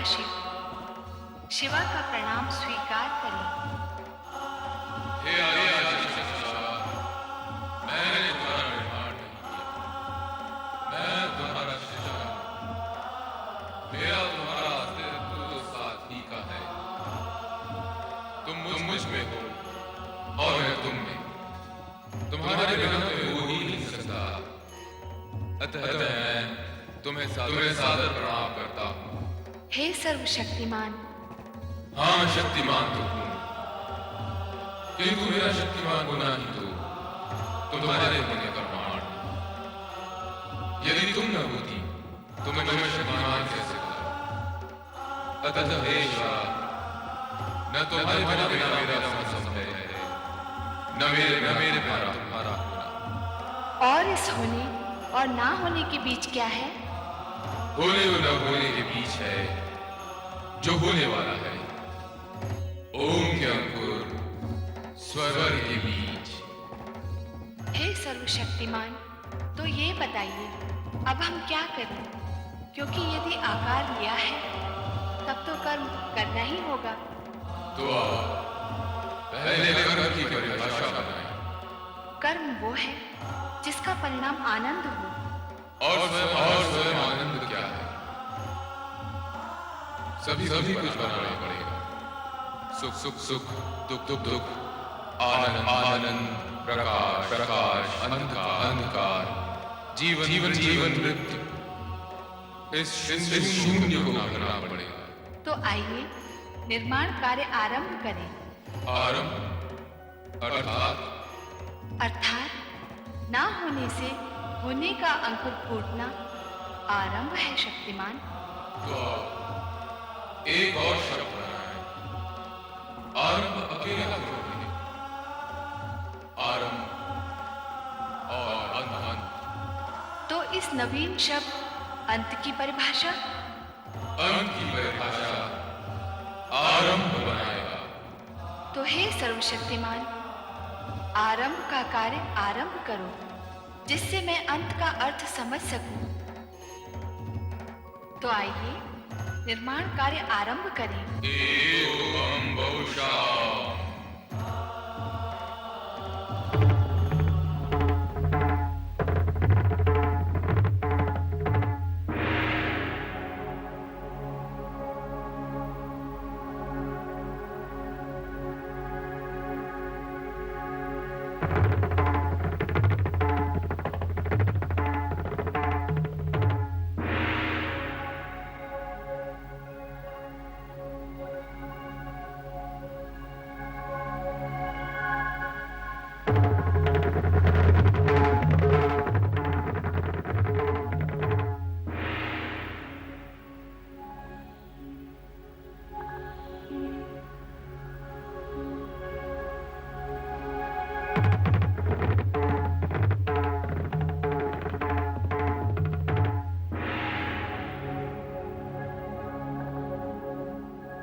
शिव, शिवा का प्रणाम स्वीकार करें। हे आदिशक्ति, मैंने तुम्हारा निर्माण नहीं किया, मैं तुम्हारा शिष्य हूं। मेरा तुम्हारा अस्तित्व तो साथ ही का है। तुम मुझ में हो और मैं तुम में। तुम्हारे बिना मैं हो ही नहीं सकता। अतः मैं तुम्हें सादर प्रणाम करता हूँ। हे सर्वशक्तिमान। हाँ, मैं शक्तिमान तो हूँ, किंतु मेरा शक्तिमान होना ही तो तुम्हारे होने का प्रमाण है। यदि तुम न होती तो मैं शक्तिमान कैसे होता? अतः हे शिवा, न तुम्हारे बिना मेरा संभव है, न मेरे बिना तुम्हारा होना। और इस होने और ना होने के बीच क्या है? होने और न होने के बीच है जो होने वाला है। ओम के अंकुर स्वर के बीच। हे सर्वशक्तिमान, तो ये बताइए अब हम क्या करें? क्योंकि यदि आकार लिया है तब तो कर्म करना ही होगा। तो आओ पहले कर्म की परिभाषा बनाएं। कर्म वो है जिसका परिणाम आनंद हो। और स्वयं आनंद क्या है? सभी कुछ बनाना पड़ेगा। सुख, दुख, आनंद, प्रकाश, अंधकार, जीवन, मृत्यु। इस शून्य को भरना पड़ेगा। तो आइए निर्माण कार्य आरंभ करें। आरंभ अर्थात ना होने से होने का अंकुर फूटना आरंभ है शक्तिमान। तो एक और शब्द बनाएं। आरंभ अकेला क्यों नहीं? आरंभ और अंत। तो इस नवीन शब्द अंत की परिभाषा? अंत की परिभाषा आरंभ बनाएगा। तो हे सर्वशक्तिमान, आरंभ का कार्य आरंभ करो, जिससे मैं अंत का अर्थ समझ सकूं। तो आइए निर्माण कार्य आरंभ करें। एवं बहुशः।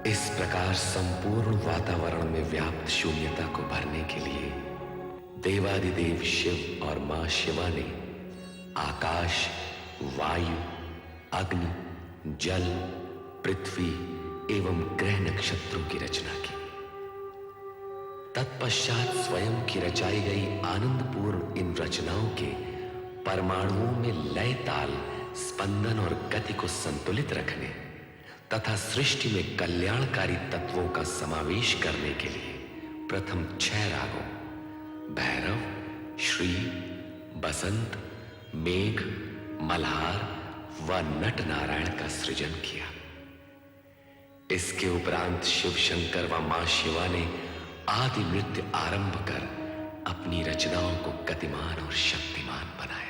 इस प्रकार संपूर्ण वातावरण में व्याप्त शून्यता को भरने के लिए देवादिदेव शिव और मां शिवा ने आकाश, वायु, अग्नि, जल, पृथ्वी एवं ग्रह नक्षत्रों की रचना की। तत्पश्चात स्वयं की रचाई गई आनंदपूर्ण इन रचनाओं के परमाणुओं में लय, ताल, स्पंदन और गति को संतुलित रखने तथा सृष्टि में कल्याणकारी तत्वों का समावेश करने के लिए प्रथम 6 रागों भैरव, श्री, बसंत, मेघ, मल्हार व नट नारायण का सृजन किया। इसके उपरांत शिव शंकर व मां शिवा ने आदि नृत्य आरंभ कर अपनी रचनाओं को गतिमान और शक्तिमान बनाया।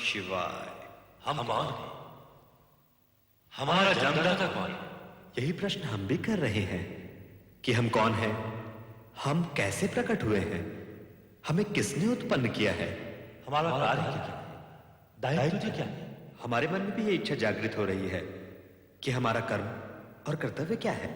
शिवाय। हम कौन हैं? हमारा जन्मदाता कौन है? यही प्रश्न हम भी कर रहे हैं कि हम कौन हैं, हम कैसे प्रकट हुए हैं, हमें किसने उत्पन्न किया है, हमारा कार्य क्या है, दायित्व क्या है? हमारे मन में भी ये इच्छा जागृत हो रही है कि हमारा कर्म और कर्तव्य क्या है।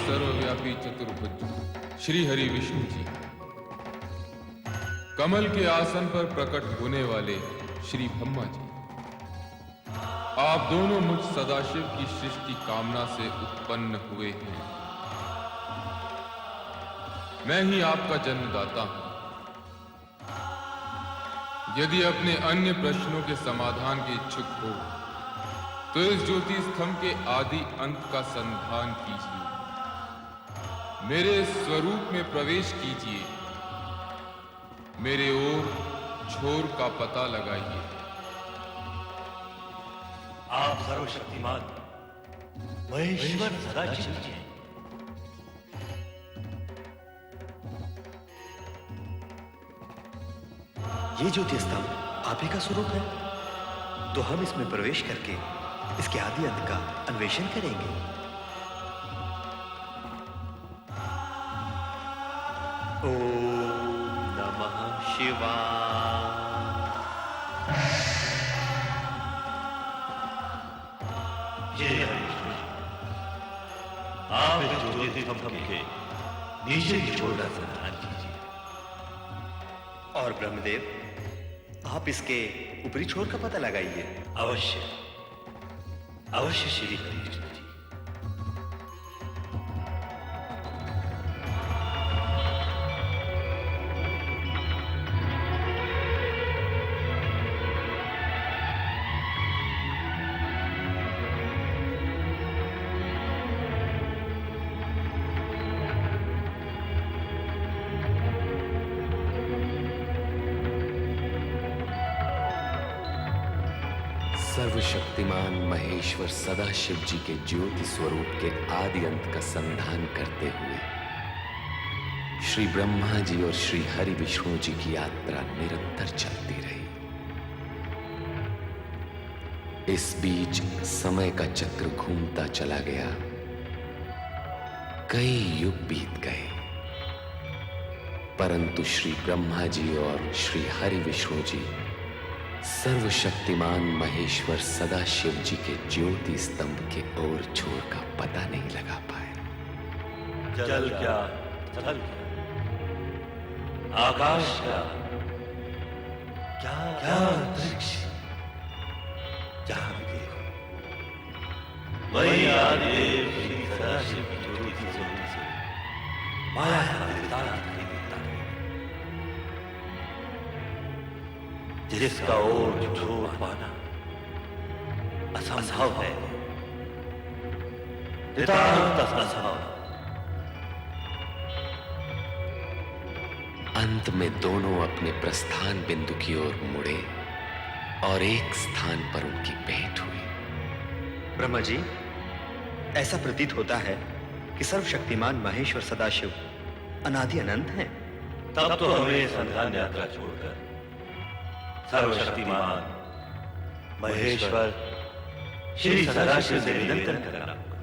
सर्वव्यापी चतुर्भुज श्री हरि विष्णु जी, कमल के आसन पर प्रकट होने वाले श्री ब्रह्मा जी, आप दोनों मुझ सदाशिव की सृष्टि कामना से उत्पन्न हुए हैं। मैं ही आपका जन्मदाता हूं। यदि अपने अन्य प्रश्नों के समाधान के इच्छुक हो तो इस ज्योति स्तंभ के आदि अंत का संधान कीजिए, मेरे स्वरूप में प्रवेश कीजिए, मेरे ओर छोर का पता लगाइए। आप सर्वशक्तिमान महेश्वर सदाशिव जी हैं। ये ज्योति स्तंभ आप ही का स्वरूप है, तो हम इसमें प्रवेश करके इसके आदि अंत का अन्वेषण करेंगे। ओम नमः शिवाय। जय हरि। आप इस ज्योति स्तंभ के नीचे की छोर का संधान कीजिए। और ब्रह्मदेव, आप इसके ऊपरी छोर का पता लगाइए। अवश्य अवश्य श्री हरि जी। सर्वशक्तिमान महेश्वर सदाशिव जी के ज्योति स्वरूप के आदि अंत का संधान करते हुए श्री ब्रह्मा जी और श्री हरि विष्णु जी की यात्रा निरंतर चलती रही। इस बीच समय का चक्र घूमता चला गया। कई युग बीत गए, परंतु श्री ब्रह्मा जी और श्री हरि विष्णु जी सर्वशक्तिमान महेश्वर सदाशिव जी के ज्योति स्तंभ के ओर छोर का पता नहीं लगा पाए। जल क्या, थल क्या, आकाश क्या, क्या क्या अंतरिक्ष, जहां भी देखो वही आदिदेव श्री सदाशिव की ज्योति स्वरूप से माया का विस्तार दिखाई देता है, जिसका ओर छोड़ पाना असंभव है, नितांत असंभव। अंत में दोनों अपने प्रस्थान बिंदु की ओर मुड़े और एक स्थान पर उनकी भेंट हुई। ब्रह्मा जी, ऐसा प्रतीत होता है कि सर्वशक्तिमान महेश्वर सदाशिव अनादि अनंत हैं। तब तो हमें संधान यात्रा छोड़कर सर्वशक्तिमान महेश्वर श्री सदाशिव से निरंतर करना होगा।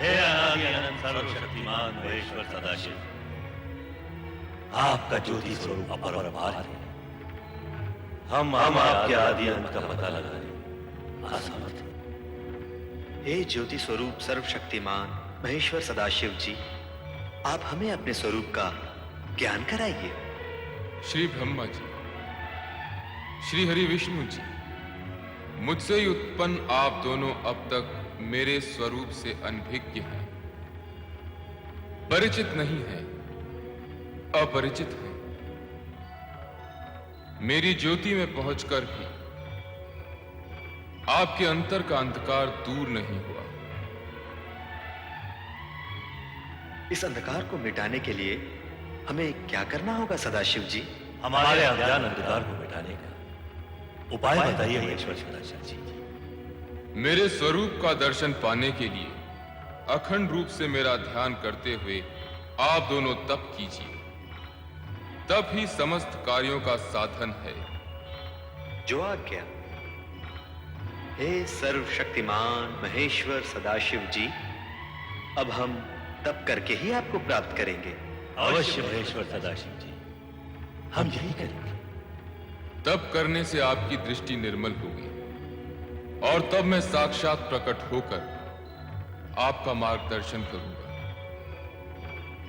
हे अनादि अनंत सर्वशक्तिमान महेश्वर सदाशिव, आपका ज्योति स्वरूप अपरंपार है। हम आपके आदि अंत का पता लगाने असमर्थ हैं। हे ज्योति स्वरूप सर्वशक्तिमान महेश्वर सदाशिव जी, आप हमें अपने स्वरूप का ज्ञान कराइए। श्री ब्रह्मा जी, श्री हरि विष्णु जी, मुझसे ही उत्पन्न आप दोनों अब तक मेरे स्वरूप से अनभिज्ञ हैं, परिचित नहीं हैं, अपरिचित हैं। मेरी ज्योति में पहुंचकर भी आपके अंतर का अंधकार दूर नहीं हुआ। इस अंधकार को मिटाने के लिए हमें क्या करना होगा सदाशिव जी? हमारे अज्ञान अंधकार को मिटाने का उपाय बताइए महेश्वर सदाशिव जी। मेरे स्वरूप का दर्शन पाने के लिए अखंड रूप से मेरा ध्यान करते हुए आप दोनों तप कीजिए, तप ही समस्त कार्यों का साधन है। जो आज्ञा। हे सर्वशक्तिमान महेश्वर सदाशिव जी, अब हम तप करके ही आपको प्राप्त करेंगे। अवश्य महेश्वर सदाशिव जी, हम यही करेंगे। तप करने से आपकी दृष्टि निर्मल होगी और तब मैं साक्षात प्रकट होकर आपका मार्गदर्शन करूंगा।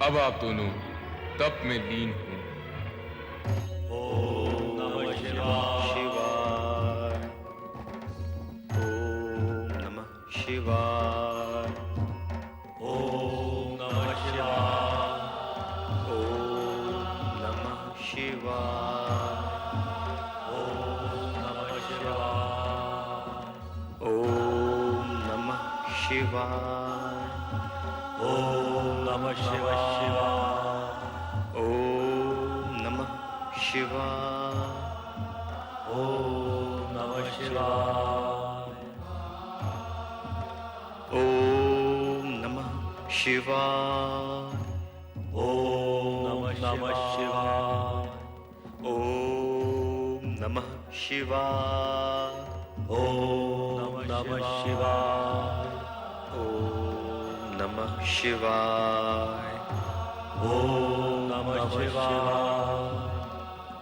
अब आप दोनों तप में लीन हों। ओम नमः शिवाय, ओम नमः शिवाय, ओम नमः शिवाय, ओम नमः शिवाय, ओम नमः शिवाय, ओम नमः शिवाय, ओम नमः शिवाय, ओम नमः शिवाय, ओम नमः शिवाय, ओम नमः शिवाय, ओम नमः शिवाय, ओम नमः शिवाय, ओम नमः शिवाय, ओम नमः शिवाय, ओम नमः शिवाय,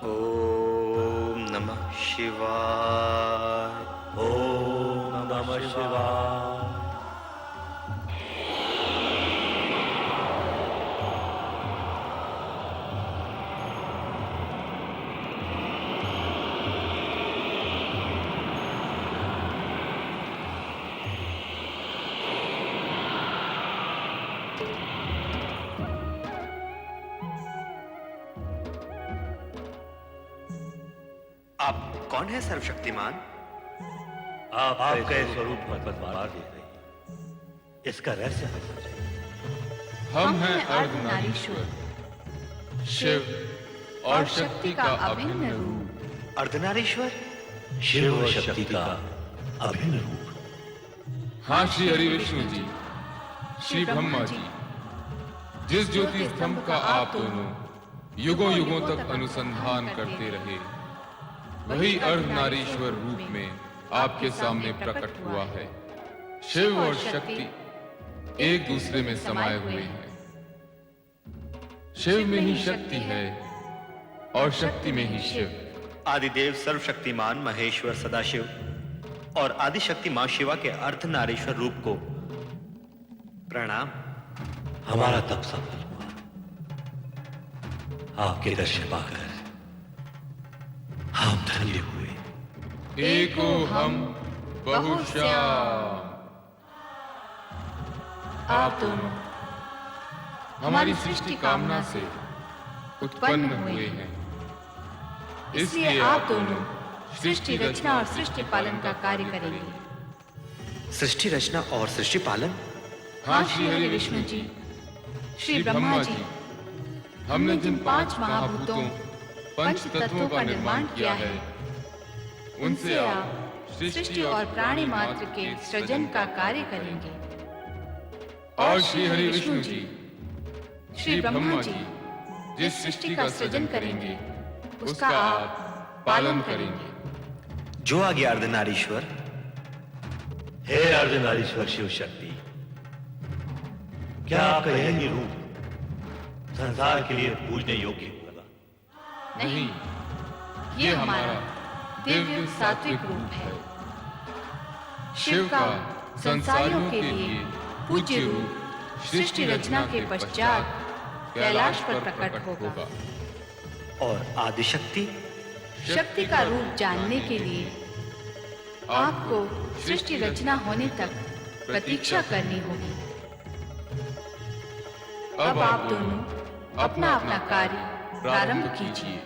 ओम नमः शिवाय, ओम नमः शिवाय। आप कौन है सर्वशक्तिमान? आपके स्वरूप पर मार दे रही, इसका रहस्य बताइए। हम हैं अर्धनारीश्वर, शिव और शक्ति का अभिन्न रूप। अर्धनारीश्वर, शिव और शक्ति का अभिन्न रूप। हाँ श्री हरि विष्णु जी, श्री ब्रह्मा जी, जिस ज्योति स्तंभ का आप दोनों युगों युगों तक अनुसंधान करते रहे, वही अर्धनारीश्वर रूप में आपके सामने प्रकट हुआ है। शिव और शक्ति एक दूसरे में समाये हुए हैं। शिव में ही शक्ति है और शक्ति में ही शिव। आदिदेव सर्वशक्तिमान महेश्वर सदाशिव और आदिशक्ति मां शिवा के अर्धनारीश्वर रूप को प्रणाम। हमारा तप सफल हुआ। आपके दर्शन पाकर हम धन्य हुए। एको हम बहुश्याम। आप दोनों हमारी सृष्टि कामना से उत्पन्न हुए हैं, इसलिए आप दोनों सृष्टि रचना और सृष्टि पालन का कार्य करेंगे। सृष्टि रचना और सृष्टि पालन। हाँ श्री हरि विष्णु जी, श्री ब्रह्मा जी, हमने जिन 5 महाभूतों पंच तत्वों का निर्माण किया है, उनसे आप सृष्टि और प्राणी मात्र के सृजन का कार्य करेंगे। और श्री हरि विष्णु जी, श्री ब्रह्मा जी जिस सृष्टि का सृजन करेंगे, उसका आप पालन करेंगे। जो आ गया अर्धनारीश्वर। हे अर्धनारीश्वर शिव शक्ति, क्या आपका यही रूप संसार के लिए पूजने योग्य लगा? नहीं, ये हमारा दिव्य सात्विक रूप है। शिव का संसारियों के लिए पूज्य रूप सृष्टि रचना के पश्चात कैलाश पर प्रकट होगा। और आदिशक्ति शक्ति का रूप जानने के लिए आपको सृष्टि रचना होने तक प्रतीक्षा करनी होगी। अब आप दोनों अपना अपना कार्य प्रारंभ कीजिए।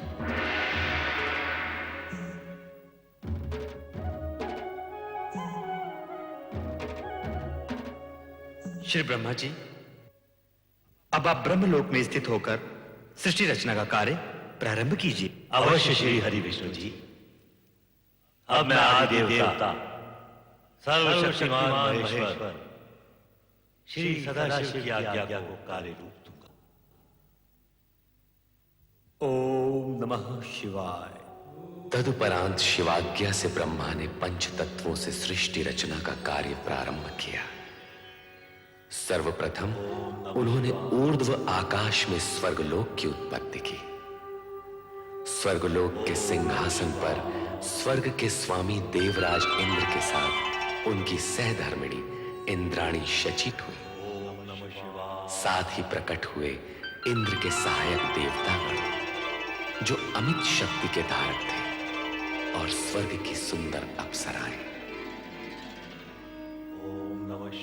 श्री ब्रह्मा जी, अब आप ब्रह्मलोक में स्थित होकर सृष्टि रचना का कार्य प्रारंभ कीजिए। अवश्य श्री हरि विष्णु जी। अब मैं आदि देवता सर्वशक्तिमान महेश्वर श्री सदाशिव की आज्ञा को कार्य रूप दूंगा। ओम नमः शिवाय। तदुपरांत शिवाज्ञा से ब्रह्मा ने पंच तत्वों से सृष्टि रचना का कार्य प्रारंभ किया। सर्वप्रथम उन्होंने ऊर्ध्व आकाश में स्वर्गलोक की उत्पत्ति की। स्वर्गलोक के सिंहासन पर स्वर्ग के स्वामी देवराज इंद्र के साथ उनकी सहधर्मिणी इंद्राणी शचित हुई। साथ ही प्रकट हुए इंद्र के सहायक देवतागण, जो अमित शक्ति के धारक थे, और स्वर्ग की सुंदर अप्सराएं।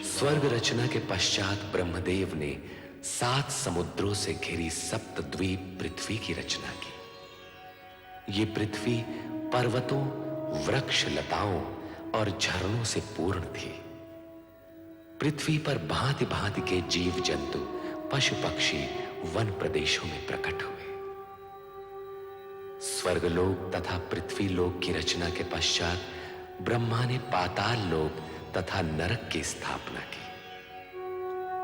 स्वर्ग रचना के पश्चात ब्रह्मदेव ने 7 समुद्रों से घिरी सप्तद्वीप पृथ्वी की रचना की। ये पृथ्वी पर्वतों, वृक्ष, लताओं और झरनों से पूर्ण थी। पृथ्वी पर भांति भांति के जीव जंतु, पशु पक्षी वन प्रदेशों में प्रकट हुए। स्वर्गलोक तथा पृथ्वी लोक की रचना के पश्चात ब्रह्मा ने पाताल लोक तथा नरक की स्थापना की।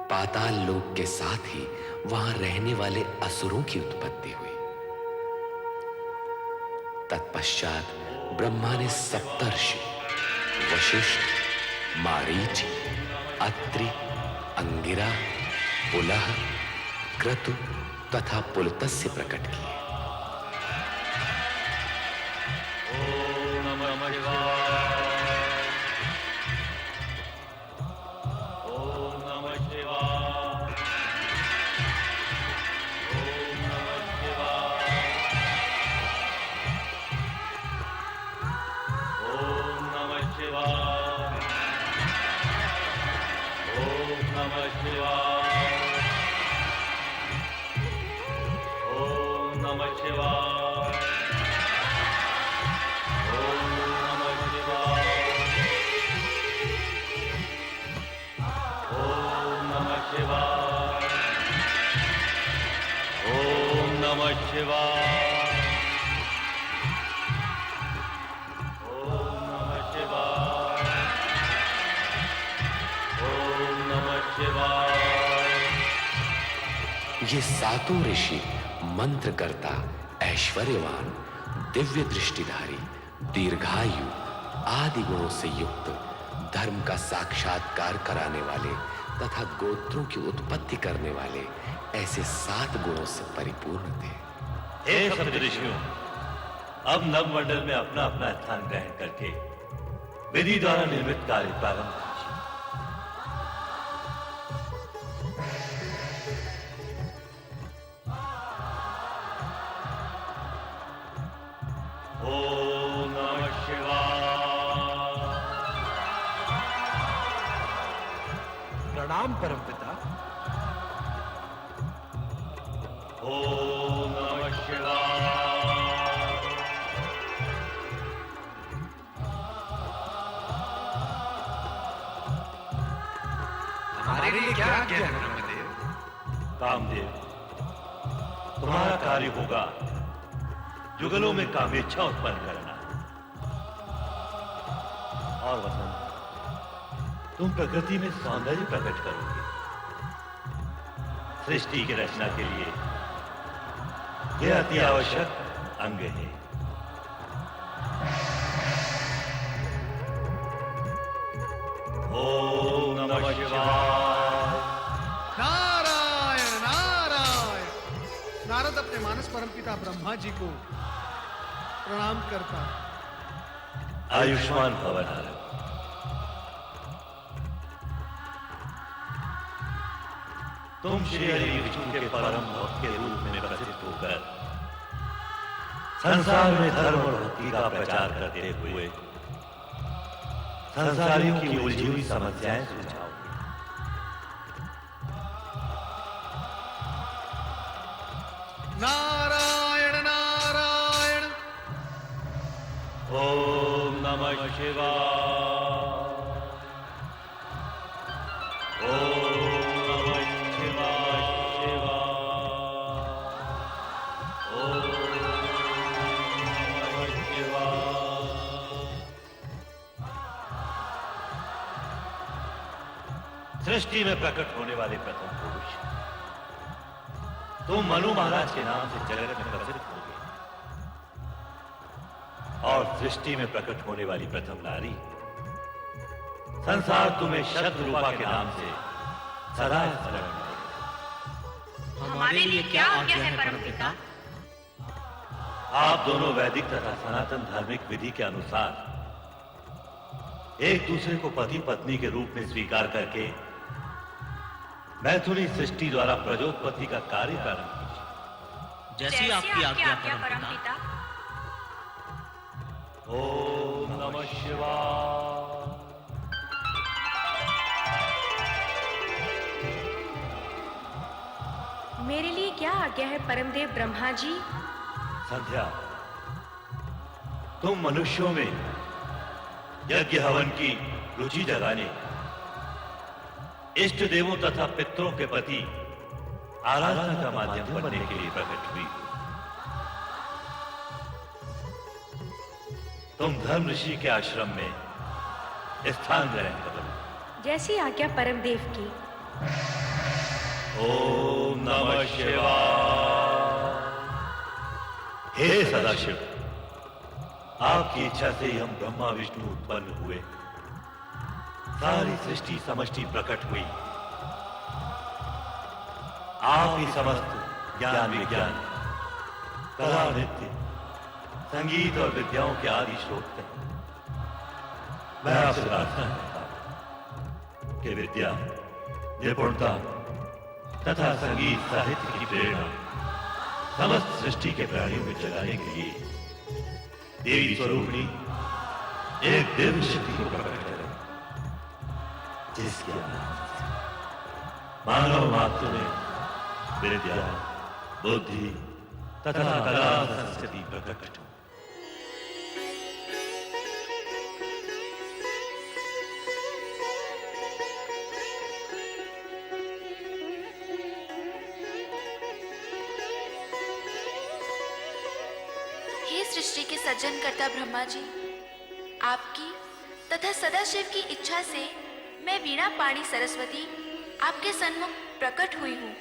पाताल लोक के साथ ही वहां रहने वाले असुरों की उत्पत्ति हुई। तत्पश्चात ब्रह्मा ने सप्तर्षि वशिष्ठ, मारीच, अत्रि, अंगिरा, पुलह, क्रतु तथा पुलत्स्य प्रकट किए। शिवाय। ओम नमः शिवाय। ओम नमः शिवाय। ये सातों ऋषि मंत्रकर्ता, ऐश्वर्यवान, दिव्य दृष्टिधारी, दीर्घायु आदि गुणों से युक्त, धर्म का साक्षात्कार कराने वाले तथा गोत्रों की उत्पत्ति करने वाले ऐसे 7 गुणों से परिपूर्ण थे। हे सप्तऋषियों, अब नवमंडल में अपना अपना स्थान ग्रहण करके विधि द्वारा निर्मित कार्य प्रारंभ कीजिए। ओम नमः शिवाय। प्रणाम परमपिता। ओम नमः शिवाय। हमारे लिए क्या आज्ञा है ब्रह्मदेव? कामदेव, तुम्हारा कार्य होगा जुगलों में कामेच्छा उत्पन्न करना। और वसंत, तुम प्रकृति में सौंदर्य प्रकट करोगे। सृष्टि की रचना के लिए यह अति आवश्यक अंग है। ओम नमः शिवाय। नारायण नारायण। नारद अपने मानस परमपिता ब्रह्मा जी को प्रणाम करता। आयुष्मान भव नारद। तुम श्री हरि विष्णु के परम भक्त के रूप में प्रसिद्ध होकर संसार में धर्म और भक्ति का प्रचार करते हुए संसारियों की उलझी हुई समस्याएं सुलझाओगे। नारायण नारायण। ओम नमः शिवाय। ओम नमः शिवाय शिवाय। ओम नमः शिवाय। सृष्टि में प्रकट होने वाले प्रथम पुरुष तुम मनु महाराज के नाम से जगत में प्रसिद्ध हो गए, और सृष्टि में प्रकट होने वाली प्रथम नारी संसार तुम्हें शतरूपा के नाम से सदा स्मरण करेगा। हमारे लिए क्या आज्ञा है परमपिता? आप दोनों वैदिक तथा सनातन धार्मिक विधि के अनुसार एक दूसरे को पति पत्नी के रूप में स्वीकार करके मैथुनी सृष्टि द्वारा प्रजोत्पत्ति का कार्य प्रारंभ कीजिए। जैसी आपकी आज्ञा परमपिता। ओम नमः शिवाय। मेरे लिए क्या आज्ञा है परमदेव ब्रह्मा जी? संध्या, तुम मनुष्यों में यज्ञ हवन की रुचि जगाने, इष्ट देवों तथा पितरों के प्रति आराधना का माध्यम बनने के लिए प्रकट हुई। तुम धर्म ऋषि के आश्रम में स्थान ग्रहण करो। जैसी आज्ञा परमदेव की। ओम नमः शिवाय। हे सदाशिव, आपकी इच्छा से ही हम ब्रह्मा विष्णु उत्पन्न हुए। सारी सृष्टि समष्टि प्रकट हुई। आप ही समस्त ज्ञान विज्ञान, कला नृत्य, संगीत और विद्याओं के आदि स्रोत हैं। मैं आपसे प्रार्थना करता हूं कि विद्या, निपुणता तथा संगीत साहित्य की प्रेरणा समस्त सृष्टि के प्राणियों में जगाने के लिए देवी स्वरूपिणी एक दिव्य शक्ति को प्रकट करें, जिसके मानव मात्र में विद्या, बुद्धि तथा कला संस्कृति प्रकट हो। सृष्टि के सृजनकर्ता ब्रह्मा जी, आपकी तथा सदाशिव की इच्छा से मैं वीणा पाणी सरस्वती आपके सन्मुख प्रकट हुई हूँ।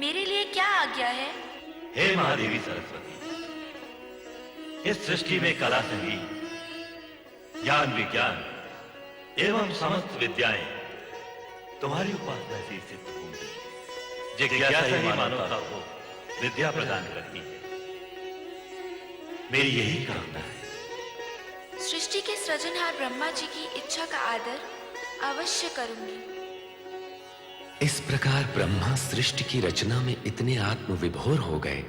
मेरे लिए क्या आज्ञा है? हे महादेवी सरस्वती, इस सृष्टि में कला, संगीत, ज्ञान, विज्ञान एवं समस्त विद्याएं तुम्हारी उपासना से सिद्ध होंगी। जिज्ञासा ही मानवता को विद्या प्रदान करती है। मेरी यही कामना है। सृष्टि के सृजनहार ब्रह्मा जी की इच्छा का आदर अवश्य करूंगी। इस प्रकार ब्रह्मा सृष्टि की रचना में इतने आत्मविभोर हो गए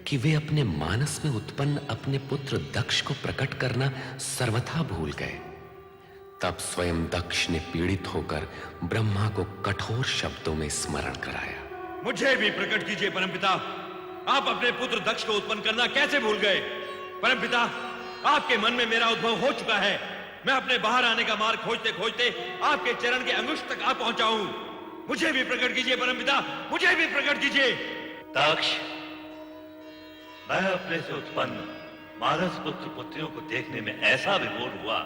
कि वे अपने मानस में उत्पन्न अपने पुत्र दक्ष को प्रकट करना सर्वथा भूल गए। तब स्वयं दक्ष ने पीड़ित होकर ब्रह्मा को कठोर शब्दों में स्मरण कराया। मुझे भी प्रकट कीजिए परमपिता, आप अपने पुत्र दक्ष को उत्पन्न करना कैसे भूल गए? परमपिता, आपके मन में मेरा उद्भव हो चुका है। मैं अपने बाहर आने का मार्ग खोजते खोजते आपके चरण के अंगुष्ठ तक आ पहुंचा हूं। मुझे भी प्रकट कीजिए परमपिता, मुझे भी प्रकट कीजिए। दक्ष, मैं अपने से उत्पन्न मानस पुत्र पुत्रियों को देखने में ऐसा विभोर हुआ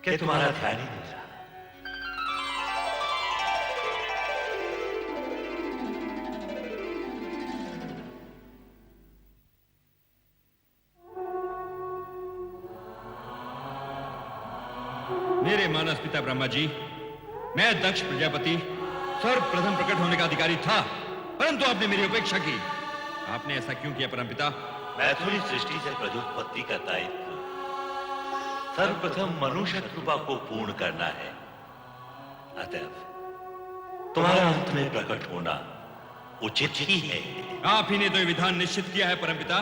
कि तुम्हारा ध्यान ही नहीं रहा। मेरे मानस पिता ब्रह्मा जी, मैं दक्ष प्रजापति सर्वप्रथम प्रकट होने का अधिकारी था, परंतु आपने मेरी उपेक्षा की। आपने ऐसा क्यों किया परमपिता? मैथुनी सृष्टि से प्रजोत्पत्ति का दायित्व सर्वप्रथम मनुष्य कृपा को पूर्ण करना है। अतएव तुम्हारा अंत में प्रकट होना उचित ही है। आप ही ने तो ये विधान निश्चित किया है परमपिता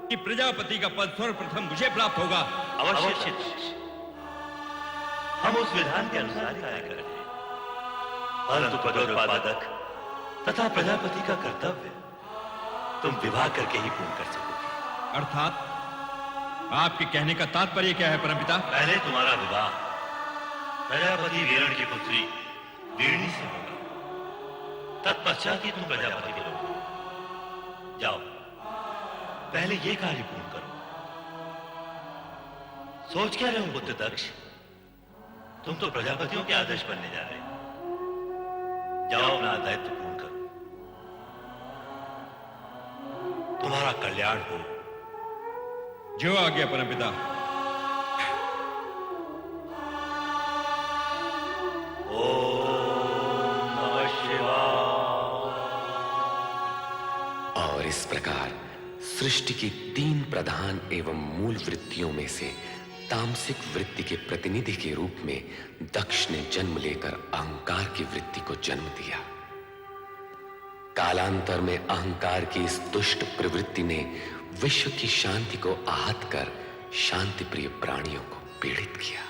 कि प्रजापति का पद सर्वप्रथम मुझे प्राप्त होगा। अवश्य हम उस विधान के अनुसार कार्य करें, परंतु पदोत्पादक तथा प्रजापति का कर्तव्य तुम विवाह करके ही पूर्ण कर सकोगे। अर्थात आपके कहने का तात्पर्य क्या है परमपिता? पहले तुम्हारा विवाह प्रजापति वीरण की पुत्री वीरणी से होगा, तत्पश्चात ही तुम प्रजापति बनोगे। जाओ, पहले ये कार्य पूर्ण करो। सोच क्या रहे हो पुत्र दक्ष? तुम तो प्रजापतियों के आदर्श बनने जा रहे हो। जाओ, अपना दायित्व पूर्ण करो। तुम्हारा कल्याण हो। जो आज्ञा परमपिता। ओम नमः शिवाय। और इस प्रकार सृष्टि की 3 प्रधान एवं मूल वृत्तियों में से तामसिक वृत्ति के प्रतिनिधि के रूप में दक्ष ने जन्म लेकर अहंकार की वृत्ति को जन्म दिया। कालांतर में अहंकार की इस दुष्ट प्रवृत्ति ने विश्व की शांति को आहत कर शांति प्रिय प्राणियों को पीड़ित किया।